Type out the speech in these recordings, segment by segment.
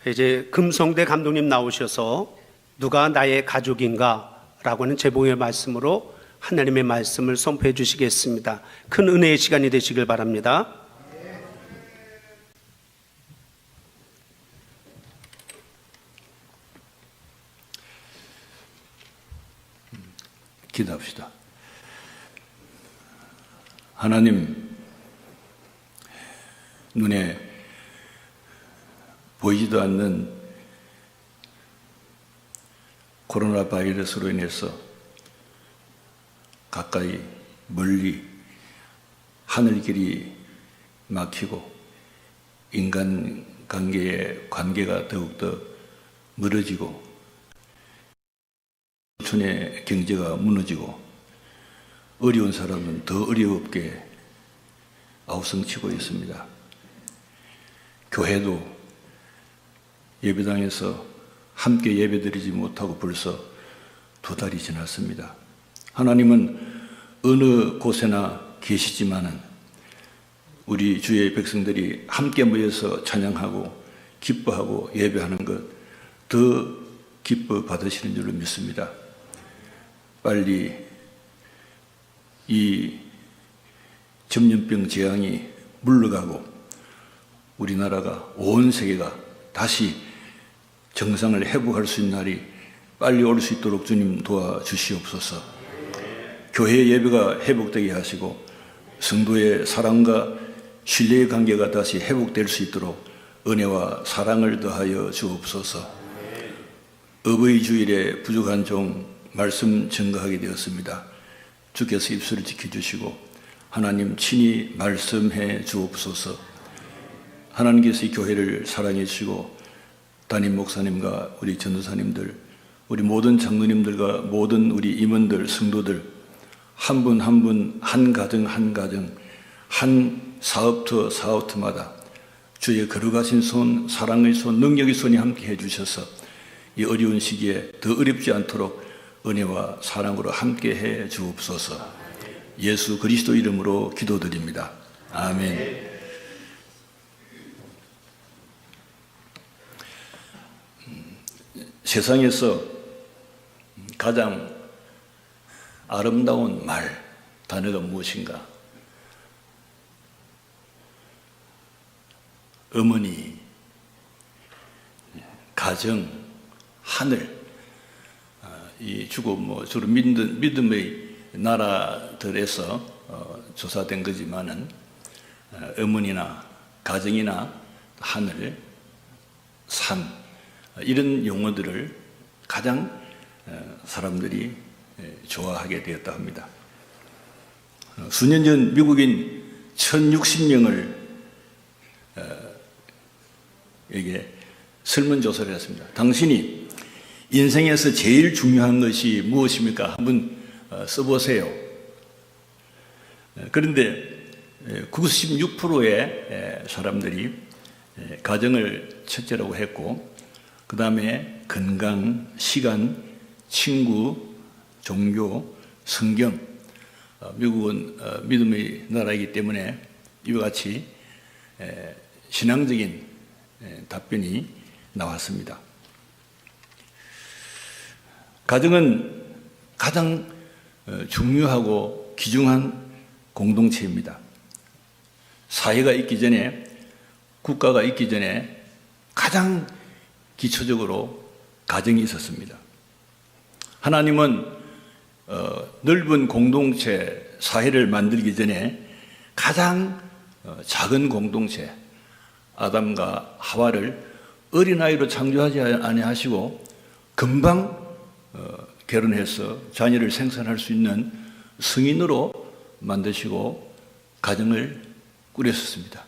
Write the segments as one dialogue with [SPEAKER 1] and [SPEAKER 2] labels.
[SPEAKER 1] 이제 금성대 감독님 나오셔서 누가 나의 가족인가 라고 하는 제목의 말씀으로 하나님의 말씀을 선포해 주시겠습니다. 큰 은혜의 시간이 되시길 바랍니다.
[SPEAKER 2] 기도합시다. 하나님, 눈에 보이지도 않는 코로나 바이러스로 인해서 가까이 멀리 하늘길이 막히고 인간 관계의 관계가 더욱더 멀어지고 촌의 경제가 무너지고 어려운 사람은 더 어렵게 아우성치고 있습니다. 교회도 예배당에서 함께 예배드리지 못하고 벌써 2달이 지났습니다. 하나님은 어느 곳에나 계시지만은 우리 주의 백성들이 함께 모여서 찬양하고 기뻐하고 예배하는 것 더 기뻐 받으시는 줄로 믿습니다. 빨리 이 전염병 재앙이 물러가고 우리나라가 온 세계가 다시 정상을 회복할 수 있는 날이 빨리 올 수 있도록 주님 도와주시옵소서. 교회 예배가 회복되게 하시고 성도의 사랑과 신뢰의 관계가 다시 회복될 수 있도록 은혜와 사랑을 더하여 주옵소서. 어버이 주일에 부족한 종 말씀 증거하게 되었습니다. 주께서 입술을 지켜주시고 하나님 친히 말씀해 주옵소서. 하나님께서 이 교회를 사랑해 주시고 담임 목사님과 우리 전도사님들, 우리 모든 장로님들과 모든 우리 임원들, 성도들 한 분 한 분, 한 가정 한 가정, 한 사업터 사업터마다 주의 거룩하신 손, 사랑의 손, 능력의 손이 함께 해주셔서 이 어려운 시기에 더 어렵지 않도록 은혜와 사랑으로 함께 해 주옵소서. 예수 그리스도 이름으로 기도드립니다. 아멘. 세상에서 가장 아름다운 말, 단어가 무엇인가? 어머니, 가정, 하늘, 이 주고 주로 믿음의 나라들에서 조사된 거지만은 어머니나 가정이나 하늘, 삶 이런 용어들을 가장 사람들이 좋아하게 되었다 합니다. 수년 전 미국인 1060명을 에게 설문조사를 했습니다. 당신이 인생에서 제일 중요한 것이 무엇입니까? 한번 써보세요. 그런데 96%의 사람들이 가정을 첫째라고 했고 그 다음에 건강, 시간, 친구, 종교, 성경. 미국은 믿음의 나라이기 때문에 이와 같이 신앙적인 답변이 나왔습니다. 가정은 가장 중요하고 귀중한 공동체입니다. 사회가 있기 전에, 국가가 있기 전에 가장 기초적으로 가정이 있었습니다. 하나님은 넓은 공동체, 사회를 만들기 전에 가장 작은 공동체, 아담과 하와를 어린아이로 창조하지 아니하시고 금방 결혼해서 자녀를 생산할 수 있는 성인으로 만드시고 가정을 꾸렸습니다.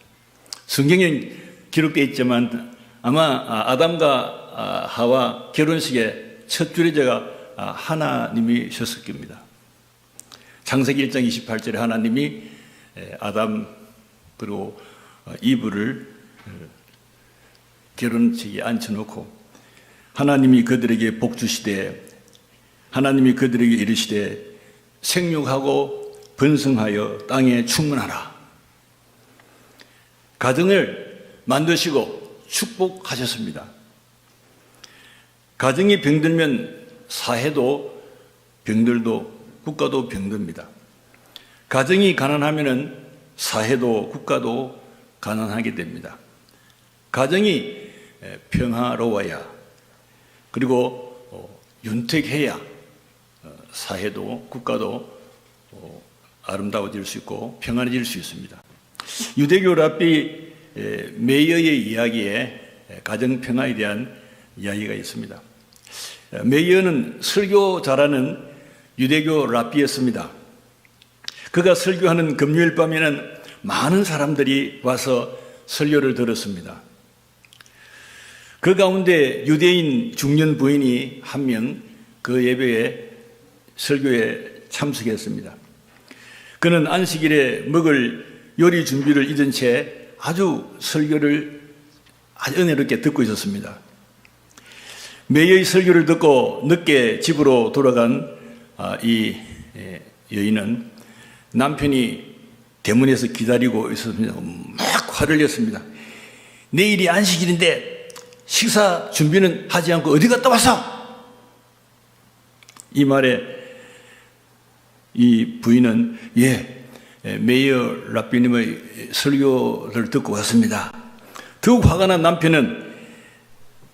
[SPEAKER 2] 성경에 기록되어 있지만 아마 아담과 하와 결혼식의 첫 주례자가 하나님이셨을 겁니다. 창세기 1장 28절에 하나님이 아담 그리고 이브를 결혼식에 앉혀놓고 하나님이 그들에게 복 주시되 하나님이 그들에게 이르시되 생육하고 번성하여 땅에 충만하라. 가정을 만드시고 축복하셨습니다. 가정이 병들면 사회도 병들고 국가도 병듭니다. 가정이 가난하면 사회도 국가도 가난하게 됩니다. 가정이 평화로워야, 그리고 윤택해야 사회도 국가도 아름다워질 수 있고 평안해질 수 있습니다. 유대교 랍비 메이어의 이야기에 가정평화에 대한 이야기가 있습니다. 메이어는 설교 잘하는 유대교 랍비였습니다. 그가 설교하는 금요일 밤에는 많은 사람들이 와서 설교를 들었습니다. 그 가운데 유대인 중년 부인이 한 명 그 예배에 설교에 참석했습니다. 그는 안식일에 먹을 요리 준비를 잊은 채 아주 설교를 아주 은혜롭게 듣고 있었습니다. 메이어의 설교를 듣고 늦게 집으로 돌아간 이 여인은 남편이 대문에서 기다리고 있었습니다. 막 화를 냈습니다. 내일이 안식일인데 식사 준비는 하지 않고 어디 갔다 왔어? 이 말에 이 부인은 메이어 랍비님의 설교를 듣고 왔습니다. 더욱 화가 난 남편은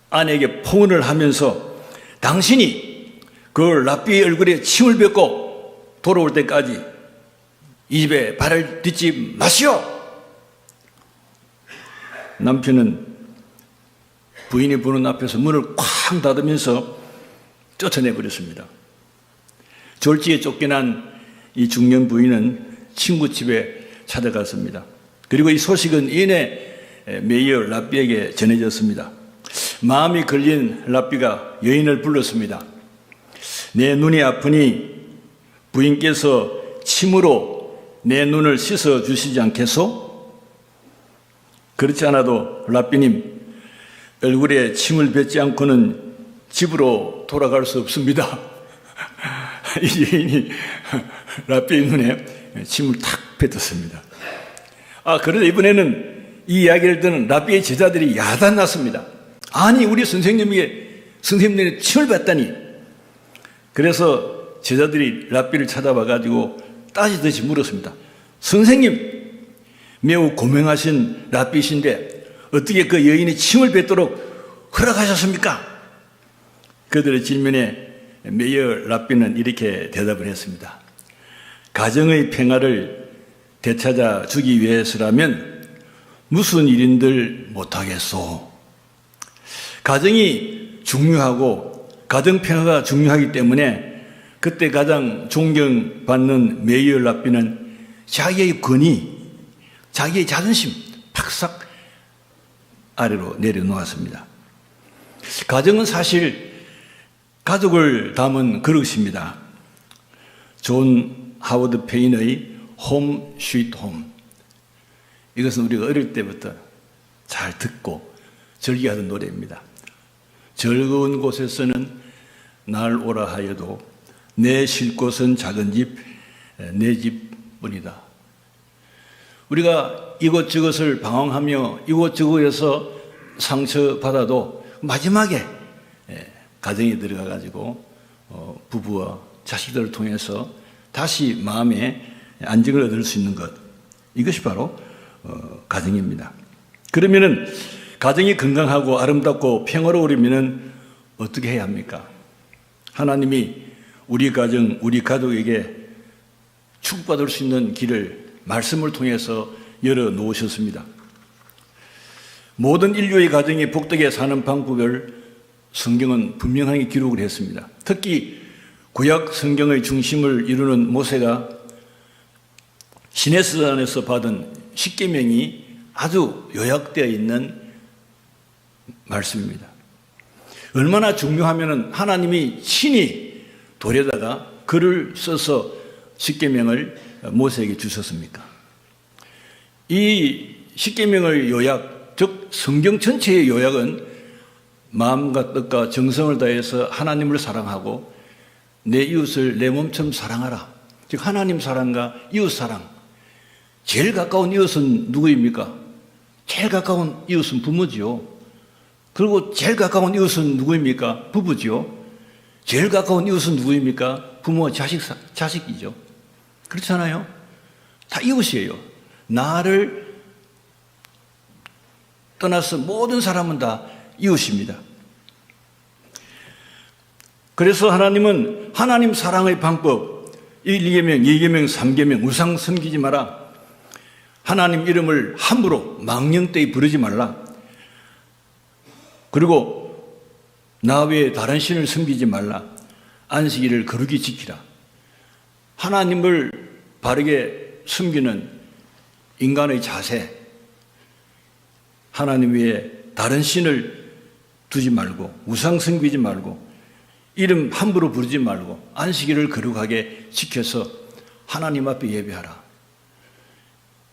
[SPEAKER 2] 아내에게 포문을 하면서 당신이 그 랍비의 얼굴에 침을 뱉고 돌아올 때까지 이 집에 발을 딛지 마시오. 남편은 부인이 보는 앞에서 문을 쾅 닫으면서 쫓아내버렸습니다. 졸지에 쫓겨난 이 중년 부인은 친구 집에 찾아갔습니다. 그리고 이 소식은 이내 메이어 랍비에게 전해졌습니다. 마음이 걸린 랍비가 여인을 불렀습니다. 내 눈이 아프니 부인께서 침으로 내 눈을 씻어 주시지 않겠소? 그렇지 않아도 랍비님, 얼굴에 침을 뱉지 않고는 집으로 돌아갈 수 없습니다. 이 여인이 랍비의 눈에 침을 탁 뱉었습니다. 그런데 이번에는 이 이야기를 듣는 랍비의 제자들이 야단났습니다. 아니, 우리 선생님에게 침을 뱉다니. 그래서 제자들이 랍비를 찾아와가지고 따지듯이 물었습니다. 선생님, 매우 고명하신 랍비신데 어떻게 그 여인이 침을 뱉도록 허락하셨습니까? 그들의 질문에 메이어 랍비는 이렇게 대답을 했습니다. 가정의 평화를 되찾아 주기 위해서라면 무슨 일인들 못하겠소. 가정이 중요하고 가정 평화가 중요하기 때문에 그때 가장 존경받는 메이어 랍비는 자기의 권위, 자기의 자존심 팍싹 아래로 내려놓았습니다. 가정은 사실 가족을 담은 그릇입니다. 존 하워드 페인의 홈 스위트 홈. 이것은 우리가 어릴 때부터 잘 듣고 즐겨하던 노래입니다. 즐거운 곳에서는 날 오라 하여도 내 쉴 곳은 작은 집, 내 집뿐이다. 우리가 이곳저곳을 방황하며 이곳저곳에서 상처받아도 마지막에 가정에 들어가가지고 부부와 자식들을 통해서 다시 마음의 안정을 얻을 수 있는 것, 이것이 바로 가정입니다. 그러면은 가정이 건강하고 아름답고 평화로우려면 어떻게 해야 합니까? 하나님이 우리 가정, 우리 가족에게 축복받을 수 있는 길을 말씀을 통해서 열어놓으셨습니다. 모든 인류의 가정이 복되게 사는 방법을 성경은 분명하게 기록을 했습니다. 특히 구약 성경의 중심을 이루는 모세가 시내산에서 받은 십계명이 아주 요약되어 있는 말씀입니다. 얼마나 중요하면은 하나님이 친히 돌에다가 글을 써서 십계명을 모세에게 주셨습니까? 이 십계명의 요약, 즉 성경 전체의 요약은 마음과 뜻과 정성을 다해서 하나님을 사랑하고 내 이웃을 내 몸처럼 사랑하라. 즉 하나님 사랑과 이웃 사랑. 제일 가까운 이웃은 누구입니까? 제일 가까운 이웃은 부모지요. 그리고 제일 가까운 이웃은 누구입니까? 부부죠. 제일 가까운 이웃은 누구입니까? 부모, 자식이죠. 그렇잖아요. 다 이웃이에요. 나를 떠나서 모든 사람은 다 이웃입니다. 그래서 하나님은 하나님 사랑의 방법, 1계명, 2계명, 3계명, 우상 섬기지 마라. 하나님 이름을 함부로 망령되이 부르지 말라. 그리고 나 외에 다른 신을 섬기지 말라. 안식일을 거룩히 지키라. 하나님을 바르게 섬기는 인간의 자세, 하나님 외에 다른 신을 두지 말고 우상 섬기지 말고 이름 함부로 부르지 말고 안식일을 거룩하게 지켜서 하나님 앞에 예배하라.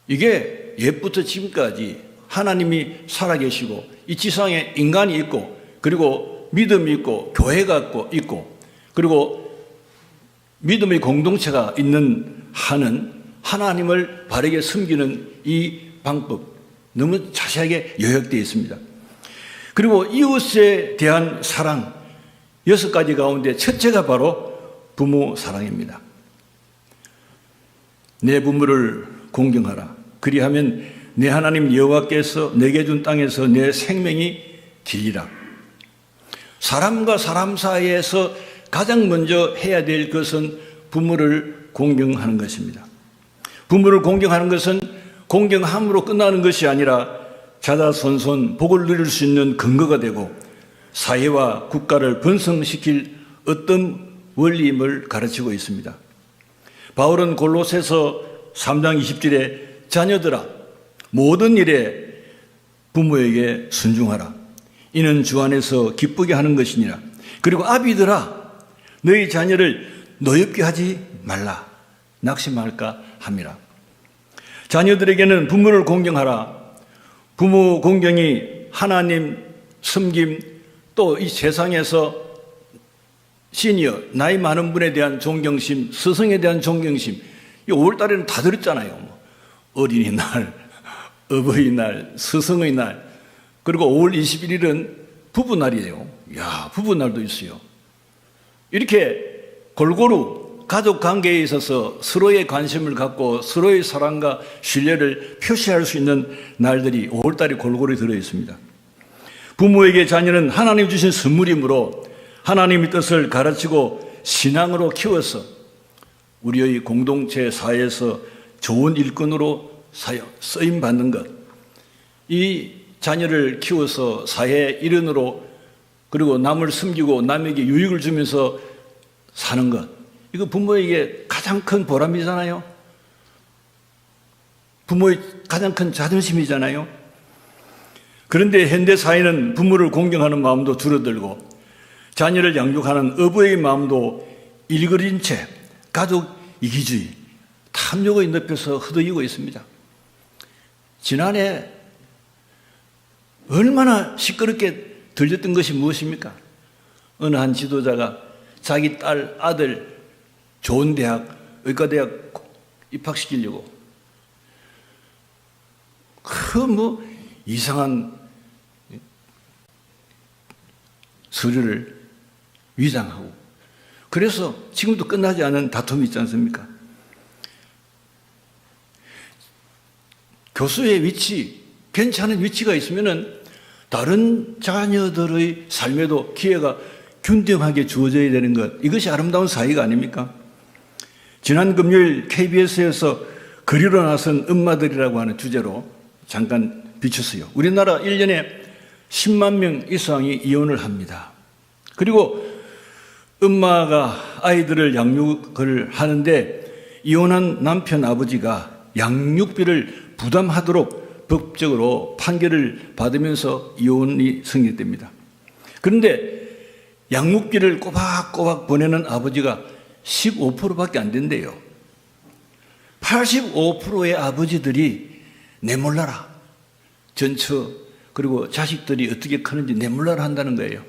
[SPEAKER 2] 이게 옛부터 지금까지 하나님이 살아계시고 이 지상에 인간이 있고 그리고 믿음이 있고 교회가 있고 그리고 믿음의 공동체가 있는 한은 하나님을 바르게 섬기는 이 방법 너무 자세하게 요약되어 있습니다. 그리고 이웃에 대한 사랑 6가지 가운데 첫째가 바로 부모 사랑입니다. 내 부모를 공경하라. 그리하면 내 하나님 여호와께서 내게 준 땅에서 내 생명이 길리라. 사람과 사람 사이에서 가장 먼저 해야 될 것은 부모를 공경하는 것입니다. 부모를 공경하는 것은 공경함으로 끝나는 것이 아니라 자자손손 복을 누릴 수 있는 근거가 되고 사회와 국가를 번성시킬 어떤 원리임을 가르치고 있습니다. 바울은 골로새서 3장 20절에 자녀들아 모든 일에 부모에게 순종하라. 이는 주 안에서 기쁘게 하는 것이니라. 그리고 아비들아 너희 자녀를 노엽게 하지 말라. 낙심할까 함이라. 자녀들에게는 부모를 공경하라. 부모 공경이 하나님 섬김 또 이 세상에서 시니어 나이 많은 분에 대한 존경심, 스승에 대한 존경심. 이 5월달에는 다 들었잖아요. 어린이날, 어버이날, 스승의 날, 그리고 5월 21일은 부부날이에요. 야, 부부날도 있어요. 이렇게 골고루 가족 관계에 있어서 서로의 관심을 갖고 서로의 사랑과 신뢰를 표시할 수 있는 날들이 5월달에 골고루 들어 있습니다. 부모에게 자녀는 하나님 주신 선물이므로 하나님의 뜻을 가르치고 신앙으로 키워서 우리의 공동체 사회에서 좋은 일꾼으로 쓰임받는 것, 이 자녀를 키워서 사회 일원으로 그리고 남을 섬기고 남에게 유익을 주면서 사는 것, 이거 부모에게 가장 큰 보람이잖아요. 부모의 가장 큰 자존심이잖아요. 그런데 현대 사회는 부모를 공경하는 마음도 줄어들고 자녀를 양육하는 어부의 마음도 일그린 채 가족 이기주의, 탐욕의 늪에서 흩어지고 있습니다. 지난해 얼마나 시끄럽게 들렸던 것이 무엇입니까? 어느 한 지도자가 자기 딸, 아들 좋은 대학, 의과대학 입학시키려고 이상한 서류를 위장하고 그래서 지금도 끝나지 않은 다툼이 있지 않습니까? 교수의 위치, 괜찮은 위치가 있으면은 다른 자녀들의 삶에도 기회가 균등하게 주어져야 되는 것, 이것이 아름다운 사회가 아닙니까? 지난 금요일 KBS에서 그리로 나선 엄마들이라고 하는 주제로 잠깐 비쳤어요. 우리나라 1년에 10만 명 이상이 이혼을 합니다. 그리고 엄마가 아이들을 양육을 하는데 이혼한 남편 아버지가 양육비를 부담하도록 법적으로 판결을 받으면서 이혼이 성립됩니다. 그런데 양육비를 꼬박꼬박 보내는 아버지가 15%밖에 안 된대요. 85%의 아버지들이 내몰라라. 전처 그리고 자식들이 어떻게 크는지 내몰라라 한다는 거예요.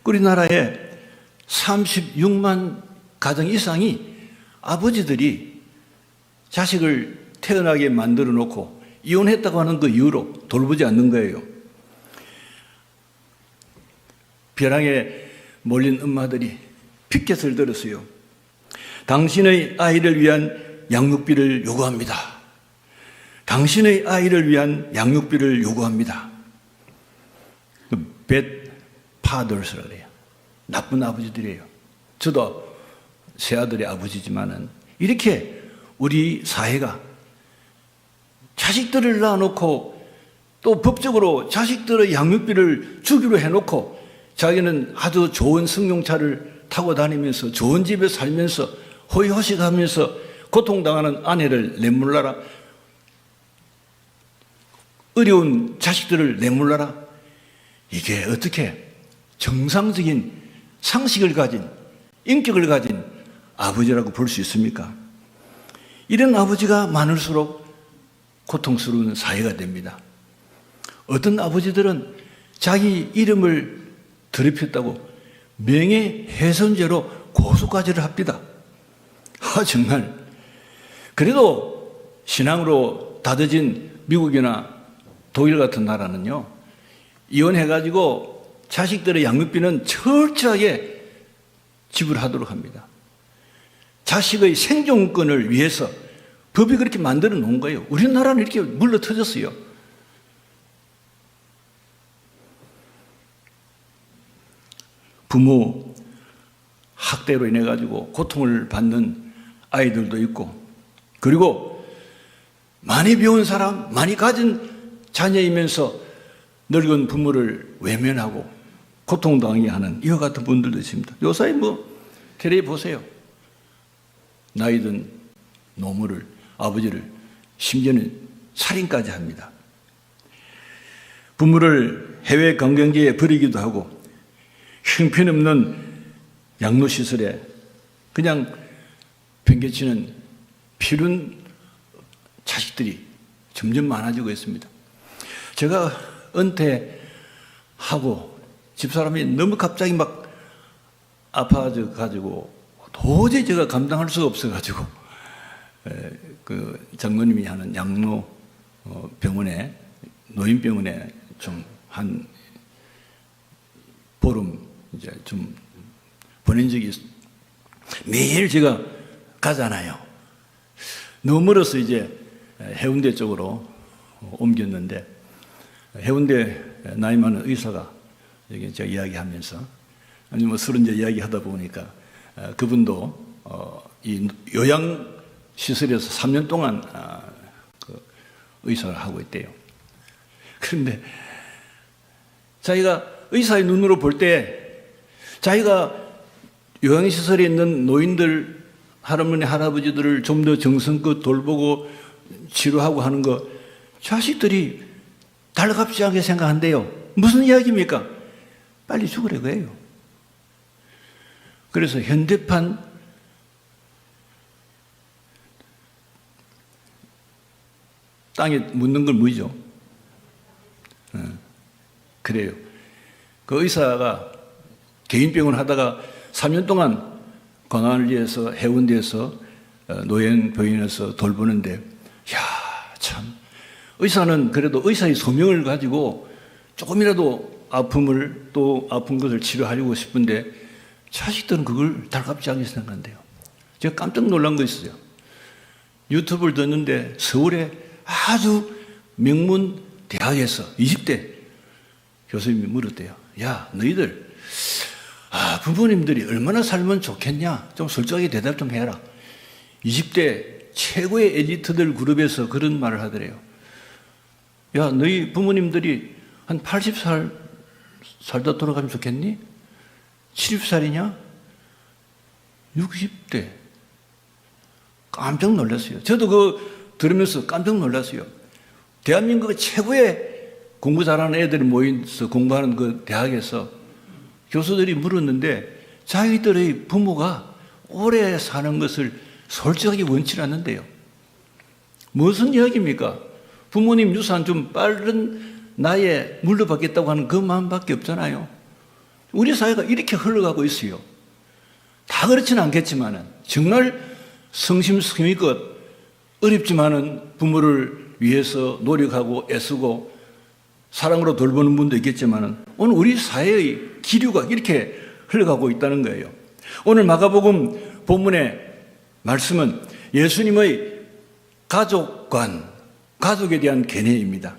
[SPEAKER 2] 우리나라에 36만 가정 이상이 아버지들이 자식을 태어나게 만들어 놓고 이혼했다고 하는 그 이유로 돌보지 않는 거예요. 벼랑에 몰린 엄마들이 피켓을 들었어요. 당신의 아이를 위한 양육비를 요구합니다. 당신의 아이를 위한 양육비를 요구합니다. bad fathers라고 해요. 나쁜 아버지들이에요. 저도 세 아들의 아버지지만은 이렇게 우리 사회가 자식들을 낳아놓고 또 법적으로 자식들의 양육비를 주기로 해놓고 자기는 아주 좋은 승용차를 타고 다니면서 좋은 집에 살면서 호의호식하면서 고통당하는 아내를 내몰라라. 어려운 자식들을 내몰라라. 이게 어떻게 정상적인 상식을 가진 인격을 가진 아버지라고 볼 수 있습니까? 이런 아버지가 많을수록 고통스러운 사회가 됩니다. 어떤 아버지들은 자기 이름을 더럽혔다고 명예훼손죄로 고소까지를 합니다. 정말. 그래도 신앙으로 다져진 미국이나 독일 같은 나라는요, 이혼해가지고 자식들의 양육비는 철저하게 지불하도록 합니다. 자식의 생존권을 위해서 법이 그렇게 만들어 놓은 거예요. 우리나라는 이렇게 물러 터졌어요. 부모 학대로 인해 가지고 고통을 받는 아이들도 있고, 그리고 많이 배운 사람, 많이 가진 자녀이면서 늙은 부모를 외면하고 고통당하게 하는 이와 같은 분들도 있습니다. 요사이 테레비 보세요. 나이든 노모를, 아버지를, 심지어는 살인까지 합니다. 부모를 해외 관광지에 버리기도 하고 형편없는 양로시설에 그냥 팽개치는 피른 자식들이 점점 많아지고 있습니다. 제가 은퇴하고 집사람이 너무 갑자기 막 아파져가지고 도저히 제가 감당할 수가 없어가지고 그 장모님이 하는 양로 병원에, 노인병원에 좀 한 보름 이제 좀 보낸 적이 있어요. 매일 제가 가잖아요. 너무 멀어서 이제 해운대 쪽으로 옮겼는데, 해운대 나이 많은 의사가 여기 제가 이야기하면서, 아니 서로 이제 이야기하다 보니까 그분도 이 요양시설에서 3년 동안 그 의사를 하고 있대요. 그런데 자기가 의사의 눈으로 볼 때 자기가 요양시설에 있는 노인들, 할머니, 할아버지들을 좀 더 정성껏 돌보고 치료하고 하는 거 자식들이 달갑지 않게 생각한대요. 무슨 이야기입니까? 빨리 죽으라고 해요. 그래서 현대판 땅에 묻는 걸 뭐죠? 그래요. 그 의사가 개인병원 하다가 3년 동안 광안리에서 해운대에서 노인병원에서 돌보는데, 야, 참 의사는 그래도 의사의 소명을 가지고 조금이라도 아픔을, 또 아픈 것을 치료하려고 싶은데 자식들은 그걸 달갑지 않게 생각한대요. 제가 깜짝 놀란 거 있어요. 유튜브를 듣는데 서울에 아주 명문 대학에서 20대 교수님이 물었대요. 야, 너희들 부모님들이 얼마나 살면 좋겠냐? 좀 솔직하게 대답 좀 해라. 20대 최고의 엘리트들 그룹에서 그런 말을 하더래요. 야, 너희 부모님들이 한 80살 살다 돌아가면 좋겠니? 70살이냐? 60대. 깜짝 놀랐어요. 저도 그거 들으면서 깜짝 놀랐어요. 대한민국의 최고의 공부 잘하는 애들이 모여서 공부하는 그 대학에서 교수들이 물었는데 자기들의 부모가 오래 사는 것을 솔직하게 원치 않는데요. 무슨 이야기입니까? 부모님 유산 좀 빠른 나이에 물려받겠다고 하는 그 마음밖에 없잖아요. 우리 사회가 이렇게 흘러가고 있어요. 다 그렇지는 않겠지만은 정말 성심성의껏 어렵지만은 부모를 위해서 노력하고 애쓰고 사랑으로 돌보는 분도 있겠지만은 오늘 우리 사회의 기류가 이렇게 흘러가고 있다는 거예요. 오늘 마가복음 본문의 말씀은 예수님의 가족관, 가족에 대한 개념입니다.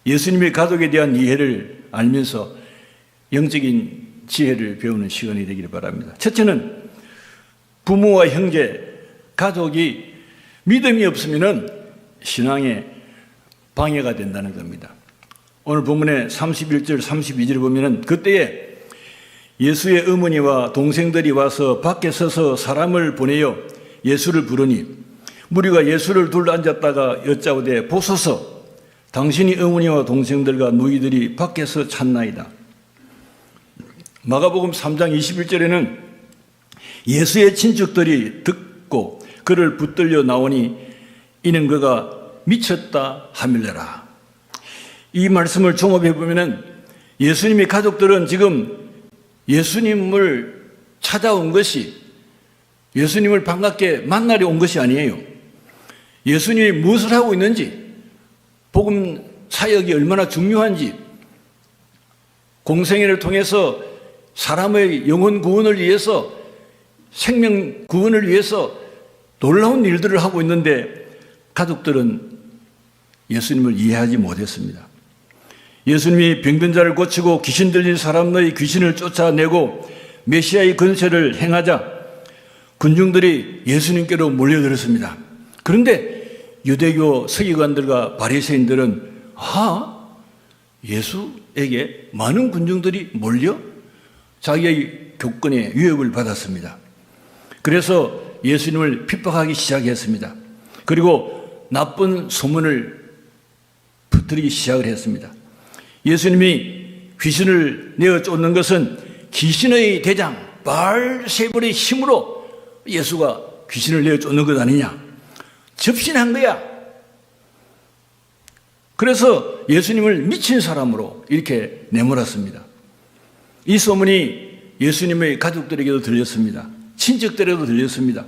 [SPEAKER 2] 예수님의 가족에 대한 이해를 알면서 영적인 지혜를 배우는 시간이 되기를 바랍니다. 첫째는 부모와 형제, 가족이 믿음이 없으면 신앙에 방해가 된다는 겁니다. 오늘 본문의 31절, 32절을 보면 그때에 예수의 어머니와 동생들이 와서 밖에 서서 사람을 보내어 예수를 부르니 무리가 예수를 둘러앉았다가 여짜오되 보소서 당신이 어머니와 동생들과 누이들이 밖에서 찾나이다. 마가복음 3장 21절에는 예수의 친척들이 듣고 그를 붙들려 나오니 이는 그가 미쳤다 하밀래라. 이 말씀을 종합해 보면 예수님의 가족들은 지금 예수님을 찾아온 것이 예수님을 반갑게 만나려 온 것이 아니에요. 예수님이 무엇을 하고 있는지, 복음 사역이 얼마나 중요한지, 공생애를 통해서 사람의 영혼 구원을 위해서, 생명 구원을 위해서 놀라운 일들을 하고 있는데 가족들은 예수님을 이해하지 못했습니다. 예수님이 병든 자를 고치고 귀신 들린 사람의 귀신을 쫓아내고 메시아의 건설을 행하자 군중들이 예수님께로 몰려들었습니다. 그런데 유대교 서기관들과 바리새인들은 예수에게 많은 군중들이 몰려 자기의 교권에 위협을 받았습니다. 그래서 예수님을 핍박하기 시작했습니다. 그리고 나쁜 소문을 퍼뜨리기 시작을 했습니다. 예수님이 귀신을 내어 쫓는 것은 귀신의 대장 바알세불의 힘으로 예수가 귀신을 내어 쫓는 것 아니냐, 접신한 거야. 그래서 예수님을 미친 사람으로 이렇게 내몰았습니다. 이 소문이 예수님의 가족들에게도 들렸습니다. 친척들에게도 들렸습니다.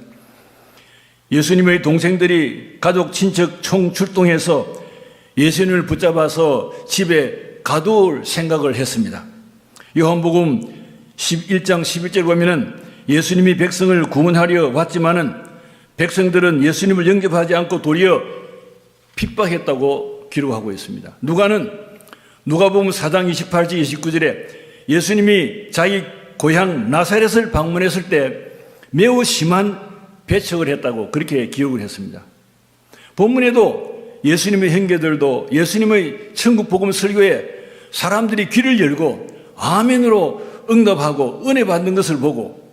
[SPEAKER 2] 예수님의 동생들이 가족 친척 총출동해서 예수님을 붙잡아서 집에 가두올 생각을 했습니다. 요한복음 11장 11절 보면은 예수님이 백성을 구원하려 왔지만은 백성들은 예수님을 영접하지 않고 도리어 핍박했다고 기록하고 있습니다. 누가복음 4장 28절 29절에 예수님이 자기 고향 나사렛을 방문했을 때 매우 심한 배척을 했다고 그렇게 기록을 했습니다. 본문에도 예수님의 형제들도 예수님의 천국 복음 설교에 사람들이 귀를 열고 아멘으로 응답하고 은혜 받는 것을 보고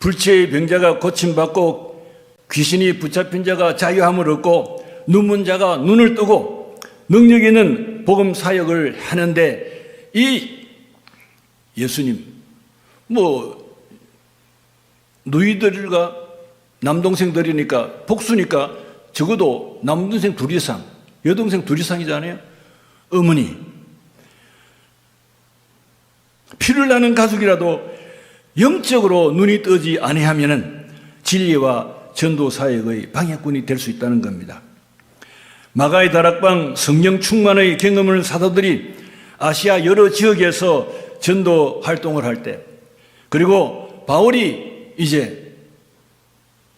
[SPEAKER 2] 불치의 병자가 고침받고 귀신이 붙잡힌 자가 자유함을 얻고 눈먼 자가 눈을 뜨고 능력 있는 복음 사역을 하는데 이 예수님 누이들과 남동생들이니까 복수니까 적어도 남동생 둘 이상, 여동생 둘 이상이잖아요. 어머니. 피를 나는 가족이라도 영적으로 눈이 뜨지 아니하면은 진리와 전도 사역의 방해꾼이 될 수 있다는 겁니다. 마가의 다락방 성령 충만의 경험을 사도들이 아시아 여러 지역에서 전도 활동을 할 때, 그리고 바울이 이제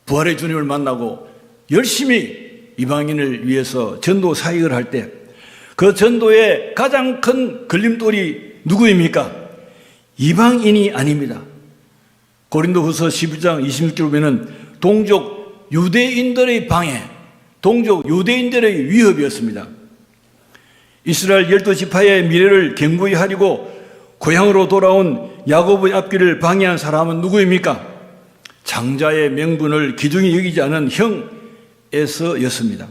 [SPEAKER 2] 부활의 주님을 만나고 열심히 이방인을 위해서 전도 사역을 할 때 그 전도의 가장 큰 걸림돌이 누구입니까? 이방인이 아닙니다. 고린도후서 11장 26절 보면은 동족 유대인들의 방해, 동족 유대인들의 위협이었습니다. 이스라엘 12지파의 미래를 견고히 하려고 고향으로 돌아온 야곱의 앞길을 방해한 사람은 누구입니까? 장자의 명분을 기중히 여기지 않은 형 에서였습니다.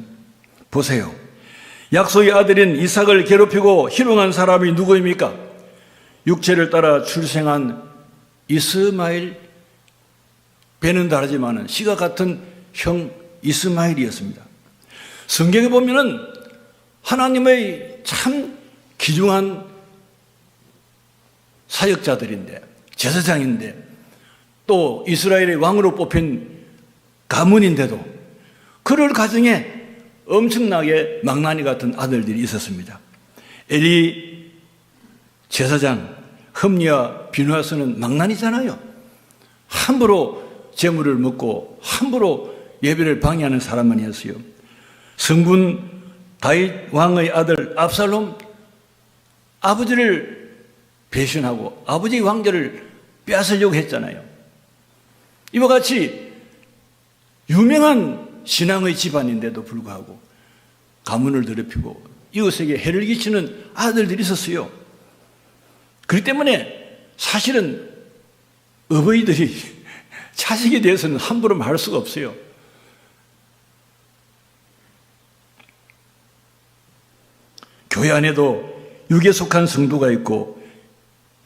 [SPEAKER 2] 보세요. 약속의 아들인 이삭을 괴롭히고 희롱한 사람이 누구입니까? 육체를 따라 출생한 이스마엘, 배는 다르지만 씨가 같은 형 이스마엘이었습니다. 성경에 보면은 하나님의 참 귀중한 사역자들인데, 제사장인데, 또 이스라엘의 왕으로 뽑힌 가문인데도 그를 가정에 엄청나게 망나니 같은 아들들이 있었습니다. 엘리 제사장, 흠리와 비누아스는 망난이잖아요. 함부로 재물을 먹고 함부로 예배를 방해하는 사람만 이었어요. 성군 다윗 왕의 아들 압살롬, 아버지를 배신하고 아버지의 왕좌를 빼앗으려고 했잖아요. 이와 같이 유명한 신앙의 집안인데도 불구하고 가문을 더럽히고 이웃에게 해를 끼치는 아들들이 있었어요. 그렇기 때문에 사실은 어버이들이 자식에 대해서는 함부로 말할 수가 없어요. 교회 안에도 육에 속한 성도가 있고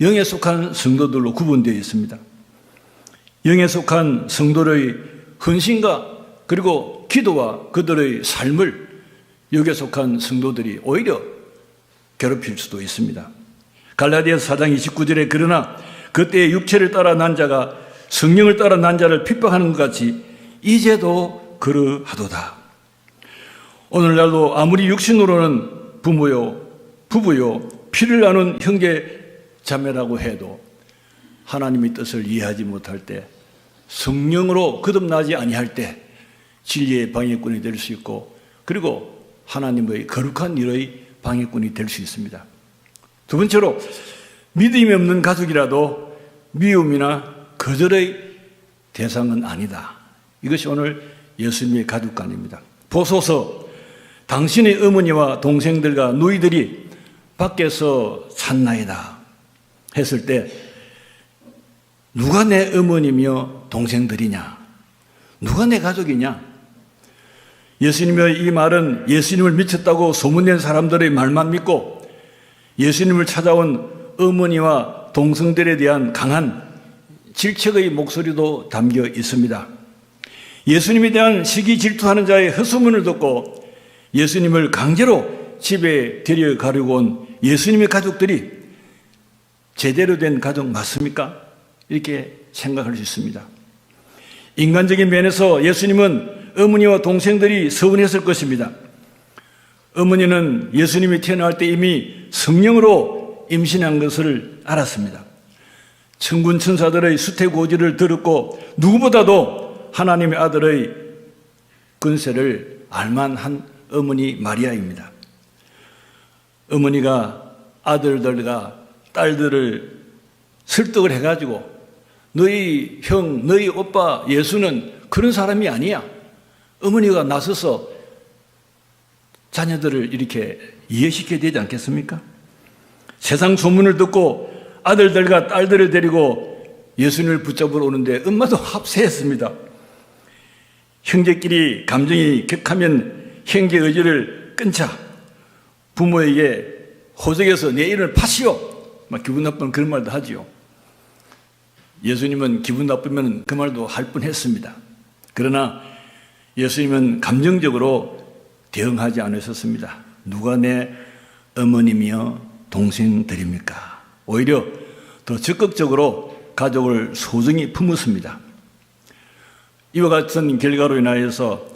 [SPEAKER 2] 영에 속한 성도들로 구분되어 있습니다. 영에 속한 성도의 헌신과 그리고 기도와 그들의 삶을 육에 속한 성도들이 오히려 괴롭힐 수도 있습니다. 갈라디아서 4장 29절에 그러나 그때의 육체를 따라 난 자가 성령을 따라 난 자를 핍박하는 것 같이 이제도 그러하도다. 오늘날도 아무리 육신으로는 부모요, 부부요, 피를 나눈 형제 자매라고 해도 하나님의 뜻을 이해하지 못할 때, 성령으로 거듭나지 아니할 때 진리의 방해꾼이 될 수 있고, 그리고 하나님의 거룩한 일의 방해꾼이 될 수 있습니다. 두 번째로, 믿음이 없는 가족이라도 미움이나 거절의 대상은 아니다. 이것이 오늘 예수님의 가족관입니다. 보소서, 당신의 어머니와 동생들과 누이들이 밖에서 샀나이다 했을 때 누가 내 어머니며 동생들이냐? 누가 내 가족이냐? 예수님의 이 말은 예수님을 미쳤다고 소문낸 사람들의 말만 믿고 예수님을 찾아온 어머니와 동생들에 대한 강한 질책의 목소리도 담겨 있습니다. 예수님에 대한 시기 질투하는 자의 헛소문을 듣고 예수님을 강제로 집에 데려가려고 온 예수님의 가족들이 제대로 된 가족 맞습니까? 이렇게 생각할 수 있습니다. 인간적인 면에서 예수님은 어머니와 동생들이 서운했을 것입니다. 어머니는 예수님이 태어날 때 이미 성령으로 임신한 것을 알았습니다. 천군 천사들의 수태고지를 들었고 누구보다도 하나님의 아들의 근세를 알만한 어머니 마리아입니다. 어머니가 아들들과 딸들을 설득을 해가지고 너희 형, 너희 오빠 예수는 그런 사람이 아니야. 어머니가 나서서 자녀들을 이렇게 이해시켜야 되지 않겠습니까? 세상 소문을 듣고 아들들과 딸들을 데리고 예수님을 붙잡으러 오는데 엄마도 합세했습니다. 형제끼리 감정이 격하면 형제 의지를 끊자 부모에게 호적에서 내 이름을 파시오. 막 기분 나쁜 그런 말도 하지요. 예수님은 기분 나쁘면 그 말도 할 뻔했습니다. 그러나 예수님은 감정적으로 대응하지 않으셨습니다. 누가 내 어머니며 동생들입니까? 오히려 더 적극적으로 가족을 소중히 품었습니다. 이와 같은 결과로 인하여서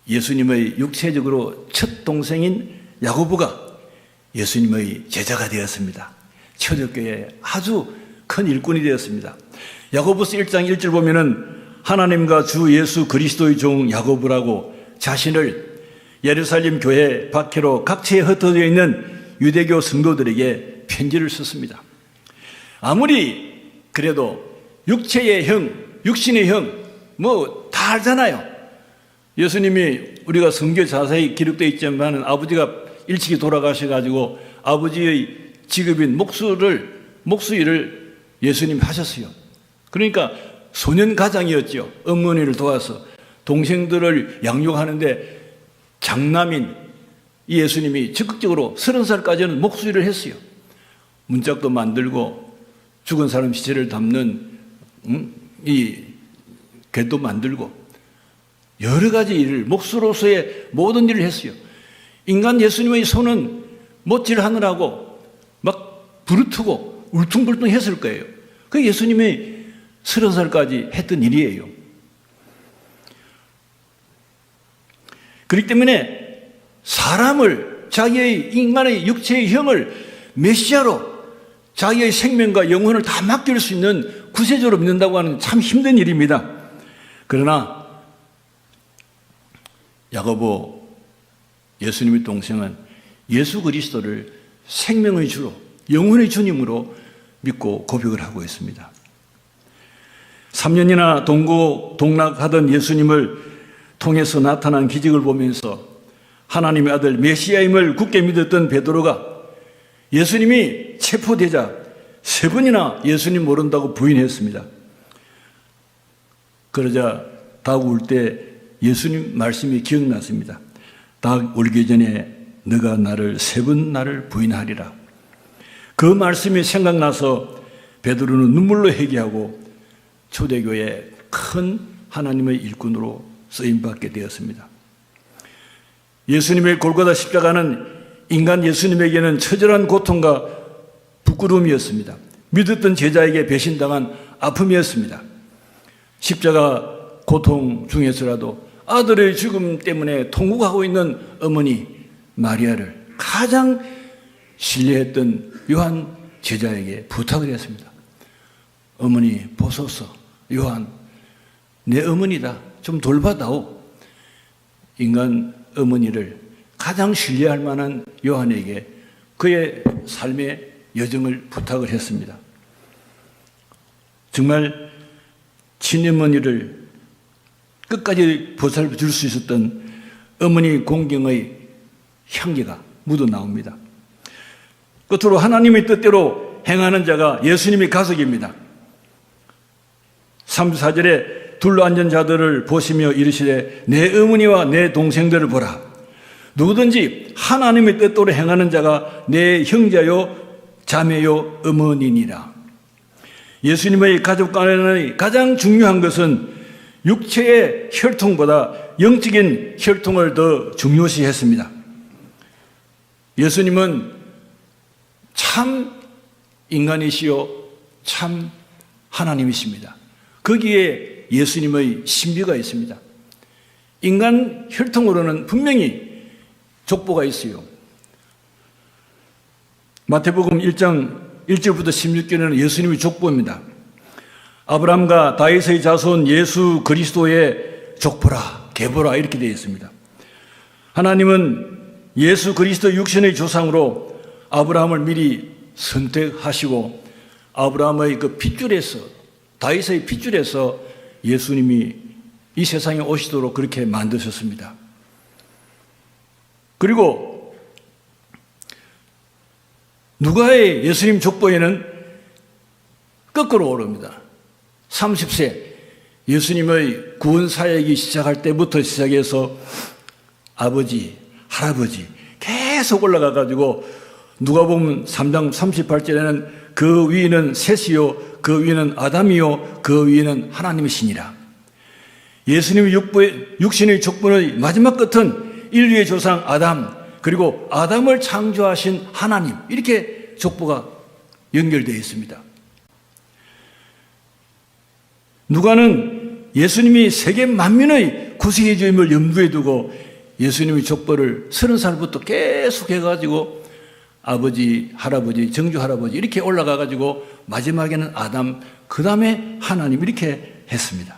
[SPEAKER 2] 예수님의 육체적으로 첫 동생인 야고보가 예수님의 제자가 되었습니다. 초대교회에 아주 큰 일꾼이 되었습니다. 야고보서 1장 1절 보면은 하나님과 주 예수 그리스도의 종 야고보라고 자신을 예루살렘 교회 박해로 각처에 흩어져 있는 유대교 성도들에게 편지를 썼습니다. 아무리 그래도 육체의 형, 육신의 형, 뭐 다 알잖아요. 예수님이 우리가 성경에 자세히 기록되어 있지만 아버지가 일찍이 돌아가셔가지고 아버지의 직업인 목수일을 예수님이 하셨어요. 그러니까 소년 가장이었죠. 어머니를 도와서 동생들을 양육하는데 장남인 이 예수님이 적극적으로 30살까지는 목수일을 했어요. 문짝도 만들고 죽은 사람 시체를 담는 이 궤도 만들고 여러 가지 일을 목수로서의 모든 일을 했어요. 인간 예수님의 손은 못질하느라고 막 부르트고 울퉁불퉁 했을 거예요. 그 예수님이 30살까지 했던 일이에요. 그렇기 때문에 사람을 자기의 인간의 육체의 형을 메시아로 자기의 생명과 영혼을 다 맡길 수 있는 구세주로 믿는다고 하는 참 힘든 일입니다. 그러나 야고보 예수님의 동생은 예수 그리스도를 생명의 주로, 영혼의 주님으로 믿고 고백을 하고 있습니다. 3년이나 동락하던 예수님을 통해서 나타난 기적을 보면서 하나님의 아들 메시아임을 굳게 믿었던 베드로가 예수님이 체포되자 3번이나 예수님 모른다고 부인했습니다. 그러자 닭 울 때 예수님 말씀이 기억났습니다. 닭 울기 전에 너가 나를 3번 나를 부인하리라. 그 말씀이 생각나서 베드로는 눈물로 회개하고 초대교회의 큰 하나님의 일꾼으로 쓰임받게 되었습니다. 예수님의 골고다 십자가는 인간 예수님에게는 처절한 고통과 부끄러움이었습니다. 믿었던 제자에게 배신당한 아픔이었습니다. 십자가 고통 중에서라도 아들의 죽음 때문에 통곡하고 있는 어머니 마리아를 가장 신뢰했던 요한 제자에게 부탁을 했습니다. 어머니 보소서, 요한 내 어머니다. 좀 돌봐다오. 인간 어머니를 가장 신뢰할 만한 요한에게 그의 삶의 여정을 부탁을 했습니다. 정말 친어머니를 끝까지 보살펴 줄 수 있었던 어머니 공경의 향기가 묻어나옵니다. 끝으로 하나님의 뜻대로 행하는 자가 예수님의 가족입니다. 34절에 둘러앉은 자들을 보시며 이르시되 내 어머니와 내 동생들을 보라. 누구든지 하나님의 뜻대로 행하는 자가 내 형제요 자매요 어머니니라. 예수님의 가족 간의 가장 중요한 것은 육체의 혈통보다 영적인 혈통을 더 중요시했습니다. 예수님은 참 인간이시요 참 하나님이십니다. 거기에 예수님의 신비가 있습니다. 인간 혈통으로는 분명히 족보가 있어요. 마태복음 1장 1절부터 16절에는 예수님의 족보입니다. 아브라함과 다윗의 자손 예수 그리스도의 족보라, 계보라 이렇게 되어 있습니다. 하나님은 예수 그리스도 육신의 조상으로 아브라함을 미리 선택하시고 아브라함의 그 핏줄에서, 다윗의 핏줄에서 예수님이 이 세상에 오시도록 그렇게 만드셨습니다. 그리고 누가의 예수님 족보에는 거꾸로 오릅니다. 30세 예수님의 구원 사역이 시작할 때부터 시작해서 아버지, 할아버지 계속 올라가 가지고 누가복음 3장 38절에는 그 위에는 셋이요 그 위에는 아담이요 그 위에는 하나님이시니라. 예수님의 육신의 족보의 마지막 끝은 인류의 조상 아담, 그리고 아담을 창조하신 하나님, 이렇게 족보가 연결되어 있습니다. 누가는 예수님이 세계 만민의 구세주임을 염두에 두고 예수님의 족보를 30살부터 계속 해가지고 아버지, 할아버지, 정주할아버지 이렇게 올라가가지고 마지막에는 아담, 그 다음에 하나님 이렇게 했습니다.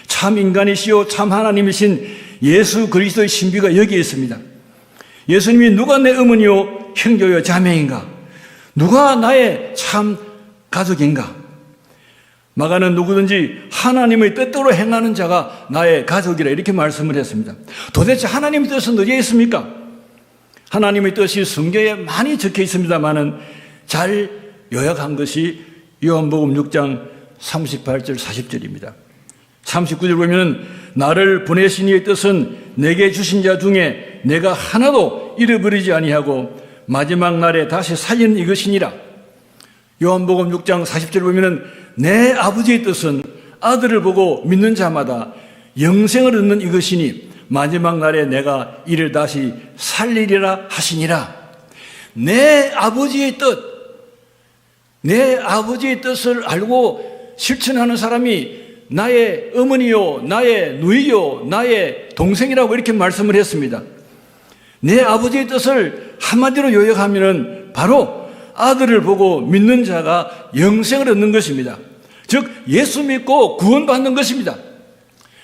[SPEAKER 2] 참 인간이시요 참 하나님이신 예수 그리스도의 신비가 여기에 있습니다. 예수님이 누가 내 어머니요 형제요 자매인가? 누가 나의 참 가족인가? 마가는 누구든지 하나님의 뜻대로 행하는 자가 나의 가족이라 이렇게 말씀을 했습니다. 도대체 하나님의 뜻은 어디에 있습니까? 하나님의 뜻이 성경에 많이 적혀 있습니다만은 잘 요약한 것이 요한복음 6장 38절 40절입니다. 39절 보면 나를 보내신 이의 뜻은 내게 주신 자 중에 내가 하나도 잃어버리지 아니하고 마지막 날에 다시 살리는 이것이니라. 요한복음 6장 40절 보면 내 아버지의 뜻은 아들을 보고 믿는 자마다 영생을 얻는 이것이니 마지막 날에 내가 이를 다시 살리리라 하시니라. 내 아버지의 뜻, 내 아버지의 뜻을 알고 실천하는 사람이 나의 어머니요, 나의 누이요, 나의 동생이라고 이렇게 말씀을 했습니다. 내 아버지의 뜻을 한마디로 요약하면 바로 아들을 보고 믿는 자가 영생을 얻는 것입니다. 즉 예수 믿고 구원받는 것입니다.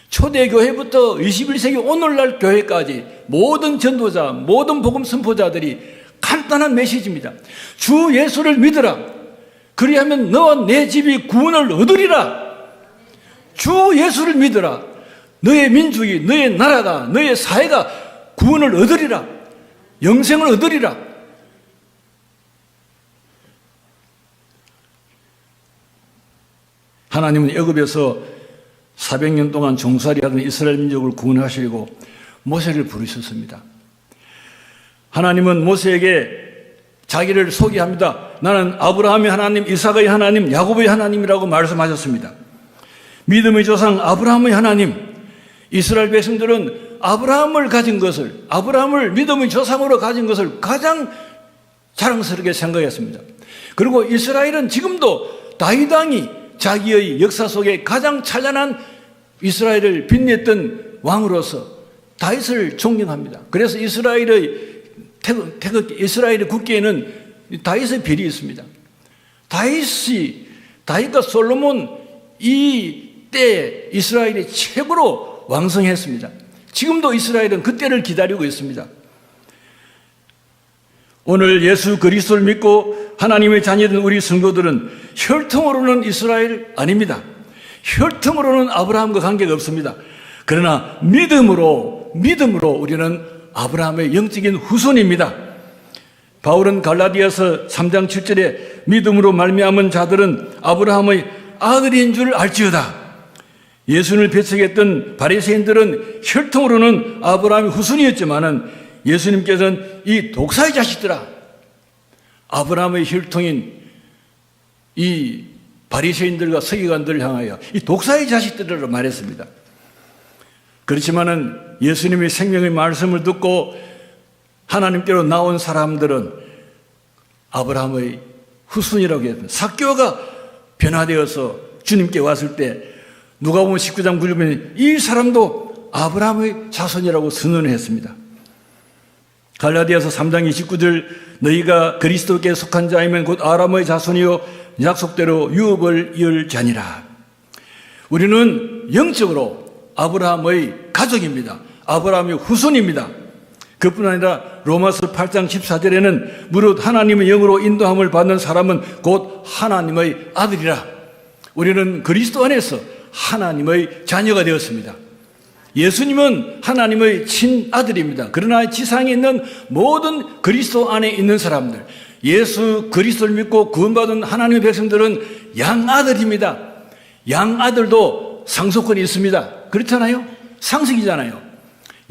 [SPEAKER 2] 초대교회부터 21세기 오늘날 교회까지 모든 전도자, 모든 복음 선포자들이 간단한 메시지입니다. 주 예수를 믿으라. 그리하면 너와 내 집이 구원을 얻으리라. 주 예수를 믿으라. 너의 민족이, 너의 나라가, 너의 사회가 구원을 얻으리라. 영생을 얻으리라. 하나님은 애굽에서 400년 동안 종살이하던 이스라엘 민족을 구원하시려고 모세를 부르셨습니다. 하나님은 모세에게 자기를 소개합니다. 나는 아브라함의 하나님, 이삭의 하나님, 야곱의 하나님이라고 말씀하셨습니다. 믿음의 조상 아브라함의 하나님, 이스라엘 백성들은 아브라함을 믿음의 조상으로 가진 것을 가장 자랑스럽게 생각했습니다. 그리고 이스라엘은 지금도 다윗 왕이 자기의 역사 속에 가장 찬란한 이스라엘을 빛냈던 왕으로서 다윗을 존경합니다. 그래서 이스라엘의 국기에는 다윗의 별이 있습니다. 다윗과 솔로몬 이 때에 이스라엘이 최고로 왕성했습니다. 지금도 이스라엘은 그 때를 기다리고 있습니다. 오늘 예수 그리스도를 믿고 하나님의 자녀된 우리 성도들은 혈통으로는 이스라엘 아닙니다. 혈통으로는 아브라함과 관계가 없습니다. 그러나 믿음으로 우리는 아브라함의 영적인 후손입니다. 바울은 갈라디아서 3장 7절에 믿음으로 말미암은 자들은 아브라함의 아들인 줄 알지어다. 예수님을 배척했던 바리새인들은 혈통으로는 아브라함의 후손이었지만은 예수님께서는 이 독사의 자식들아, 아브라함의 혈통인 이 바리새인들과 서기관들을 향하여 이 독사의 자식들이라고 말했습니다. 그렇지만은 예수님의 생명의 말씀을 듣고 하나님께로 나온 사람들은 아브라함의 후손이라고 했습니다. 삭개오가 변화되어서 주님께 왔을 때 누가복음 19장 9절에 이 사람도 아브라함의 자손이라고 선언을 했습니다. 갈라디아서 3장 29절 너희가 그리스도께 속한 자이면 곧 아브라함의 자손이요 약속대로 유업을 이을 자니라. 우리는 영적으로 아브라함의 가족입니다. 아브라함의 후손입니다. 그뿐 아니라 로마서 8장 14절에는 무릇 하나님의 영으로 인도함을 받는 사람은 곧 하나님의 아들이라. 우리는 그리스도 안에서 하나님의 자녀가 되었습니다. 예수님은 하나님의 친아들입니다. 그러나 지상에 있는 모든 그리스도 안에 있는 사람들, 예수 그리스도를 믿고 구원받은 하나님의 백성들은 양아들입니다. 양아들도 상속권이 있습니다. 그렇잖아요? 상식이잖아요.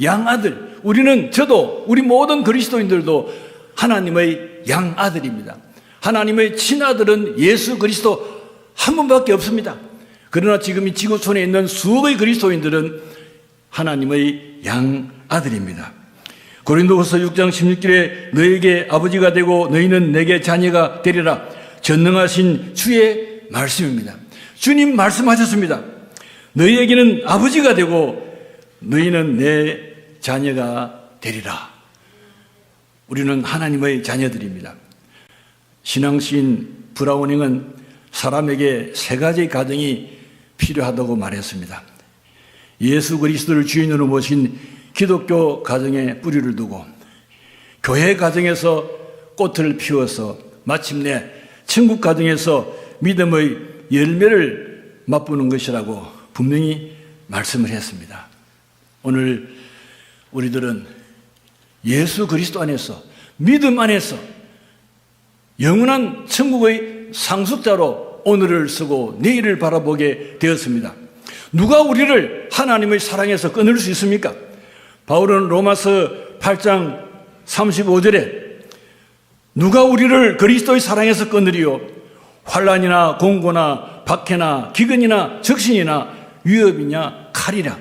[SPEAKER 2] 양아들, 우리 모든 그리스도인들도 하나님의 양아들입니다. 하나님의 친아들은 예수 그리스도 한 분밖에 없습니다. 그러나 지금 이 지구촌에 있는 수억의 그리스도인들은 하나님의 양아들입니다. 고린도후서 6장 16절에 너에게 아버지가 되고 너희는 내게 자녀가 되리라. 전능하신 주의 말씀입니다. 주님 말씀하셨습니다. 너희에게는 아버지가 되고 너희는 내 자녀가 되리라. 우리는 하나님의 자녀들입니다. 신앙시인 브라우닝은 사람에게 세 가지 가정이 필요하다고 말했습니다. 예수 그리스도를 주인으로 모신 기독교 가정에 뿌리를 두고 교회 가정에서 꽃을 피워서 마침내 천국 가정에서 믿음의 열매를 맛보는 것이라고 분명히 말씀을 했습니다. 오늘 우리들은 예수 그리스도 안에서 믿음 안에서 영원한 천국의 상속자로 오늘을 쓰고 내일을 바라보게 되었습니다. 누가 우리를 하나님의 사랑에서 끊을 수 있습니까? 바울은 로마서 8장 35절에 누가 우리를 그리스도의 사랑에서 끊으리요? 환난이나 공고나 박해나 기근이나 적신이나 위협이냐 칼이라.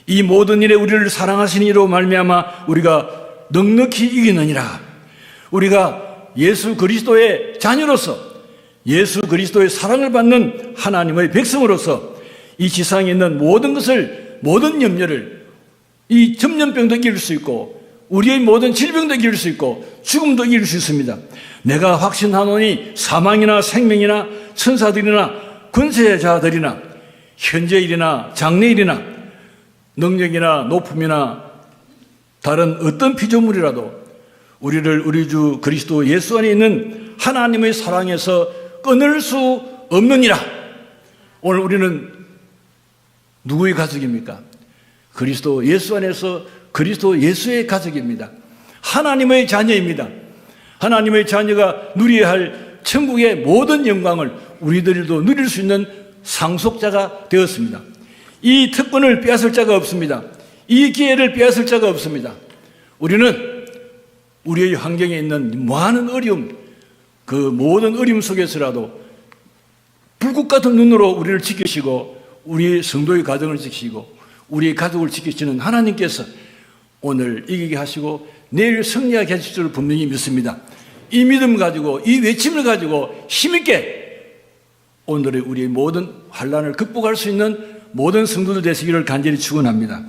[SPEAKER 2] 이 모든 일에 우리를 사랑하시는 이로 말미암아 우리가 넉넉히 이기느니라. 우리가 예수 그리스도의 자녀로서 예수 그리스도의 사랑을 받는 하나님의 백성으로서 이 지상에 있는 모든 것을, 모든 염려를, 이 전염병도 이길 수 있고 우리의 모든 질병도 이길 수 있고 죽음도 이길 수 있습니다. 내가 확신하노니 사망이나 생명이나 천사들이나 권세자들이나 현재일이나 장래일이나 능력이나 높음이나 다른 어떤 피조물이라도 우리를 우리 주 그리스도 예수 안에 있는 하나님의 사랑에서 끊을 수 없느니라. 오늘 우리는 누구의 가족입니까? 그리스도 예수 안에서 그리스도 예수의 가족입니다. 하나님의 자녀입니다. 하나님의 자녀가 누려야 할 천국의 모든 영광을 우리들도 누릴 수 있는 상속자가 되었습니다. 이 특권을 빼앗을 자가 없습니다. 이 기회를 빼앗을 자가 없습니다. 우리는 우리의 환경에 있는 많은 어려움, 그 모든 어려움 속에서라도 불꽃 같은 눈으로 우리를 지키시고 우리 성도의 가정을 지키시고 우리의 가족을 지키시는 하나님께서 오늘 이기게 하시고 내일 승리하게 하실 줄 분명히 믿습니다. 이 믿음 가지고 이 외침을 가지고 힘있게 오늘의 우리의 모든 환난을 극복할 수 있는 모든 성도들 되시기를 간절히 축원합니다.